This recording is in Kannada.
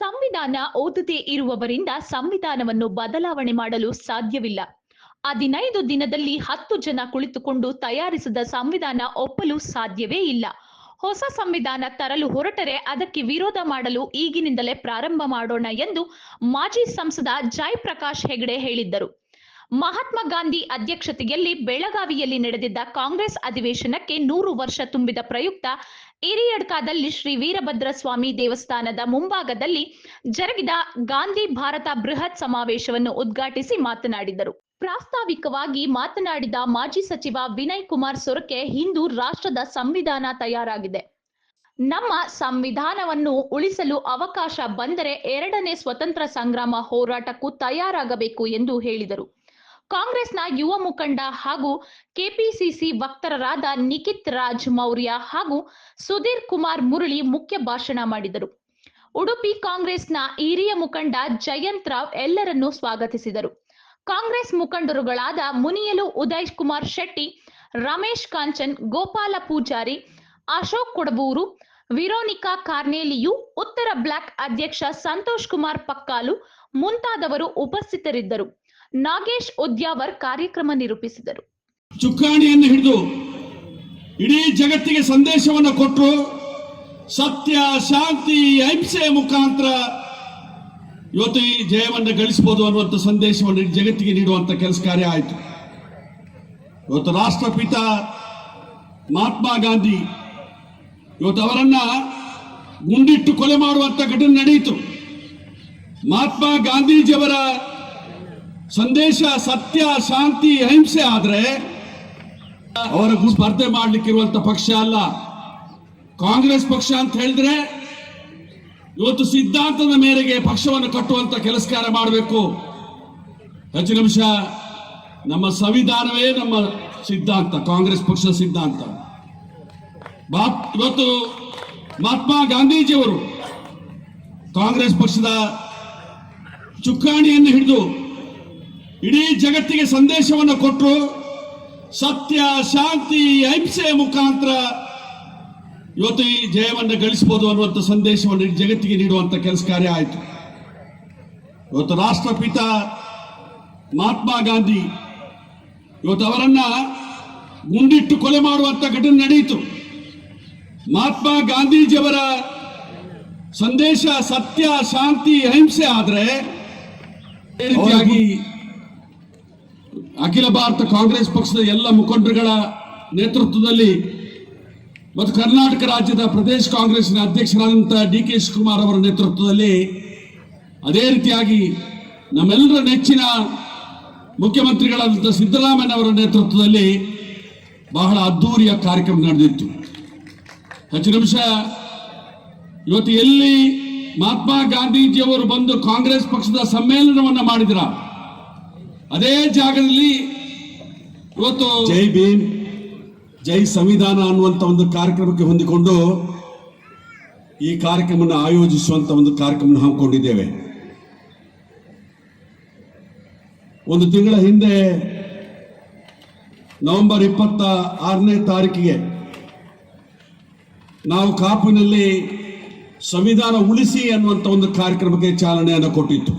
ಸಂವಿಧಾನ ಓದದೇ ಇರುವವರಿಂದ ಸಂವಿಧಾನವನ್ನು ಬದಲಾವಣೆ ಮಾಡಲು ಸಾಧ್ಯವಿಲ್ಲ. 15 ದಿನದಲ್ಲಿ 10 ಜನ ಕುಳಿತುಕೊಂಡು ತಯಾರಿಸಿದ ಸಂವಿಧಾನ ಒಪ್ಪಲು ಸಾಧ್ಯವೇ ಇಲ್ಲ. ಹೊಸ ಸಂವಿಧಾನ ತರಲು ಹೊರಟರೆ ಅದಕ್ಕೆ ವಿರೋಧ ಮಾಡಲು ಈಗಿನಿಂದಲೇ ಪ್ರಾರಂಭ ಮಾಡೋಣ ಎಂದು ಮಾಜಿ ಸಂಸದ ಜಯಪ್ರಕಾಶ್ ಹೆಗಡೆ ಹೇಳಿದ್ದರು. ಮಹಾತ್ಮ ಗಾಂಧಿ ಅಧ್ಯಕ್ಷತೆಯಲ್ಲಿ ಬೆಳಗಾವಿಯಲ್ಲಿ ನಡೆದಿದ್ದ ಕಾಂಗ್ರೆಸ್ ಅಧಿವೇಶನಕ್ಕೆ 100 ವರ್ಷ ತುಂಬಿದ ಪ್ರಯುಕ್ತ ಹಿರಿಯಡ್ಕದಲ್ಲಿ ಶ್ರೀ ವೀರಭದ್ರ ಸ್ವಾಮಿ ದೇವಸ್ಥಾನದ ಮುಂಭಾಗದಲ್ಲಿ ಜರುಗಿದ ಗಾಂಧಿ ಭಾರತ ಬೃಹತ್ ಸಮಾವೇಶವನ್ನು ಉದ್ಘಾಟಿಸಿ ಮಾತನಾಡಿದರು. ಪ್ರಾಸ್ತಾವಿಕವಾಗಿ ಮಾತನಾಡಿದ ಮಾಜಿ ಸಚಿವ ವಿನಯ್ ಕುಮಾರ್ ಸೊರಕೆ, ಇಂದು ರಾಷ್ಟ್ರದ ಸಂವಿಧಾನ ತಯಾರಾಗಿದೆ. ನಮ್ಮ ಸಂವಿಧಾನವನ್ನು ಉಳಿಸಲು ಅವಕಾಶ ಬಂದರೆ 2ನೇ ಸ್ವತಂತ್ರ ಸಂಗ್ರಾಮ ಹೋರಾಟಕ್ಕೂ ತಯಾರಾಗಬೇಕು ಎಂದು ಹೇಳಿದರು. ಕಾಂಗ್ರೆಸ್ನ ಯುವ ಮುಖಂಡ ಹಾಗೂ ಕೆಪಿಸಿಸಿ ವಕ್ತಾರರಾದ ನಿಖಿತ್ ರಾಜ್ ಮೌರ್ಯ ಹಾಗೂ ಸುಧೀರ್ ಕುಮಾರ್ ಮುರಳಿ ಮುಖ್ಯ ಭಾಷಣ ಮಾಡಿದರು. ಉಡುಪಿ ಕಾಂಗ್ರೆಸ್ನ ಹಿರಿಯ ಮುಖಂಡ ಜಯಂತ್ ರಾವ್ ಎಲ್ಲರನ್ನೂ ಸ್ವಾಗತಿಸಿದರು. ಕಾಂಗ್ರೆಸ್ ಮುಖಂಡರುಗಳಾದ ಮುನಿಯಲು ಉದಯ್ ಕುಮಾರ್ ಶೆಟ್ಟಿ, ರಮೇಶ್ ಕಾಂಚನ್, ಗೋಪಾಲ ಪೂಜಾರಿ, ಅಶೋಕ್ ಕೊಡಬೂರು, ವಿರೋನಿಕಾ ಕಾರ್ನೇಲಿಯು, ಉತ್ತರ ಬ್ಲಾಕ್ ಅಧ್ಯಕ್ಷ ಸಂತೋಷ್ ಕುಮಾರ್ ಪಕ್ಕಾಲು ಮುಂತಾದವರು ಉಪಸ್ಥಿತರಿದ್ದರು. ನಾಗೇಶ್ ಉದ್ಯಾವರ್ ಕಾರ್ಯಕ್ರಮ ನಿರೂಪಿಸಿದರು. ಚುಕ್ಕಾಣಿಯನ್ನು ಹಿಡಿದು ಇಡೀ ಜಗತ್ತಿಗೆ ಸಂದೇಶವನ್ನು ಕೊಟ್ಟರು. ಸತ್ಯ, ಶಾಂತಿ, ಅಹಿಂಸೆಯ ಮುಖಾಂತರ ಇವತ್ತು ಈ ಜಯವನ್ನು ಗಳಿಸಬಹುದು ಅನ್ನುವಂಥ ಸಂದೇಶವನ್ನು ಜಗತ್ತಿಗೆ ನೀಡುವಂತ ಕೆಲಸ ಕಾರ್ಯ ಆಯಿತು. ಇವತ್ತು ರಾಷ್ಟ್ರಪಿತ ಮಹಾತ್ಮ ಗಾಂಧಿ ಇವತ್ತು ಅವರನ್ನ ಗುಂಡಿಟ್ಟು ಕೊಲೆ ಮಾಡುವಂತ ಘಟನೆ ನಡೆಯಿತು. ಮಹಾತ್ಮ ಗಾಂಧೀಜಿಯವರ ಸಂದೇಶ ಸತ್ಯ, ಶಾಂತಿ, ಅಹಿಂಸೆ ಆದ್ರೆ ಅವರ ಸ್ಪರ್ಧೆ ಮಾಡಲಿಕ್ಕಿರುವಂತ ಪಕ್ಷ ಅಲ್ಲ ಕಾಂಗ್ರೆಸ್ ಪಕ್ಷ ಅಂತ ಹೇಳಿದ್ರೆ ಇವತ್ತು ಸಿದ್ಧಾಂತದ ಮೇರೆಗೆ ಪಕ್ಷವನ್ನು ಕಟ್ಟುವಂತ ಕೆಲಸ ಕಾರ್ಯ ಮಾಡಬೇಕು. ಹೆಚ್ಚಿನ ಅಂಶ ನಮ್ಮ ಸಂವಿಧಾನವೇ ನಮ್ಮ ಸಿದ್ಧಾಂತ, ಕಾಂಗ್ರೆಸ್ ಪಕ್ಷದ ಸಿದ್ಧಾಂತ. ಇವತ್ತು ಮಹಾತ್ಮ ಗಾಂಧೀಜಿಯವರು ಕಾಂಗ್ರೆಸ್ ಪಕ್ಷದ ಚುಕ್ಕಾಣಿಯನ್ನು ಹಿಡಿದು ಇಡೀ ಜಗತ್ತಿಗೆ ಸಂದೇಶವನ್ನು ಕೊಟ್ಟರು. ಸತ್ಯ, ಶಾಂತಿ, ಅಹಿಂಸೆಯ ಮುಖಾಂತರ ಇವತ್ತು ಈ ಜಯವನ್ನು ಗಳಿಸಬಹುದು ಅನ್ನುವಂಥ ಸಂದೇಶವನ್ನು ಜಗತ್ತಿಗೆ ನೀಡುವಂತ ಕೆಲಸ ಕಾರ್ಯ ಆಯಿತು. ಇವತ್ತು ರಾಷ್ಟ್ರಪಿತ ಮಹಾತ್ಮ ಗಾಂಧಿ ಇವತ್ತು ಅವರನ್ನ ಗುಂಡಿಟ್ಟು ಕೊಲೆ ಮಾಡುವಂತ ಘಟನೆ ನಡೆಯಿತು. ಮಹಾತ್ಮ ಗಾಂಧೀಜಿಯವರ ಸಂದೇಶ ಸತ್ಯ, ಶಾಂತಿ, ಅಹಿಂಸೆ ಆದ್ರೆ ಅಖಿಲ ಭಾರತ ಕಾಂಗ್ರೆಸ್ ಪಕ್ಷದ ಎಲ್ಲ ಮುಖಂಡರುಗಳ ನೇತೃತ್ವದಲ್ಲಿ ಮತ್ತು ಕರ್ನಾಟಕ ರಾಜ್ಯದ ಪ್ರದೇಶ ಕಾಂಗ್ರೆಸ್ನ ಅಧ್ಯಕ್ಷರಾದಂತಹ ಡಿ.ಕೆ. ಶಿವಕುಮಾರ್ ಅವರ ನೇತೃತ್ವದಲ್ಲಿ, ಅದೇ ರೀತಿಯಾಗಿ ನಮ್ಮೆಲ್ಲರ ನೆಚ್ಚಿನ ಮುಖ್ಯಮಂತ್ರಿಗಳಾದಂತಹ ಸಿದ್ದರಾಮಯ್ಯ ಅವರ ನೇತೃತ್ವದಲ್ಲಿ ಬಹಳ ಅದ್ದೂರಿಯ ಕಾರ್ಯಕ್ರಮ ನಡೆದಿತ್ತು. ಹೆಚ್ಚಿನ ಅಂಶ ಇವತ್ತು ಎಲ್ಲಿ ಮಹಾತ್ಮ ಗಾಂಧೀಜಿಯವರು ಬಂದು ಕಾಂಗ್ರೆಸ್ ಪಕ್ಷದ ಸಮ್ಮೇಳನವನ್ನ ಮಾಡಿದ್ರ ಅದೇ ಜಾಗದಲ್ಲಿ ಇವತ್ತು ಜೈ ಭೀಮ್, ಜೈ ಸಂವಿಧಾನ ಅನ್ನುವಂತ ಒಂದು ಕಾರ್ಯಕ್ರಮಕ್ಕೆ ಹೊಂದಿಕೊಂಡು ಈ ಕಾರ್ಯಕ್ರಮವನ್ನು ಆಯೋಜಿಸುವಂತ ಒಂದು ಕಾರ್ಯಕ್ರಮ ಹಮ್ಮಿಕೊಂಡಿದ್ದೇವೆ. ಒಂದು ತಿಂಗಳ ಹಿಂದೆ ನವೆಂಬರ್ 26ನೇ ತಾರೀಕಿಗೆ ನಾವು ಕಾಪುನಲ್ಲಿ ಸಂವಿಧಾನ ಉಳಿಸಿ ಅನ್ನುವಂತ ಒಂದು ಕಾರ್ಯಕ್ರಮಕ್ಕೆ ಚಾಲನೆಯನ್ನು ಕೊಟ್ಟಿತ್ತು.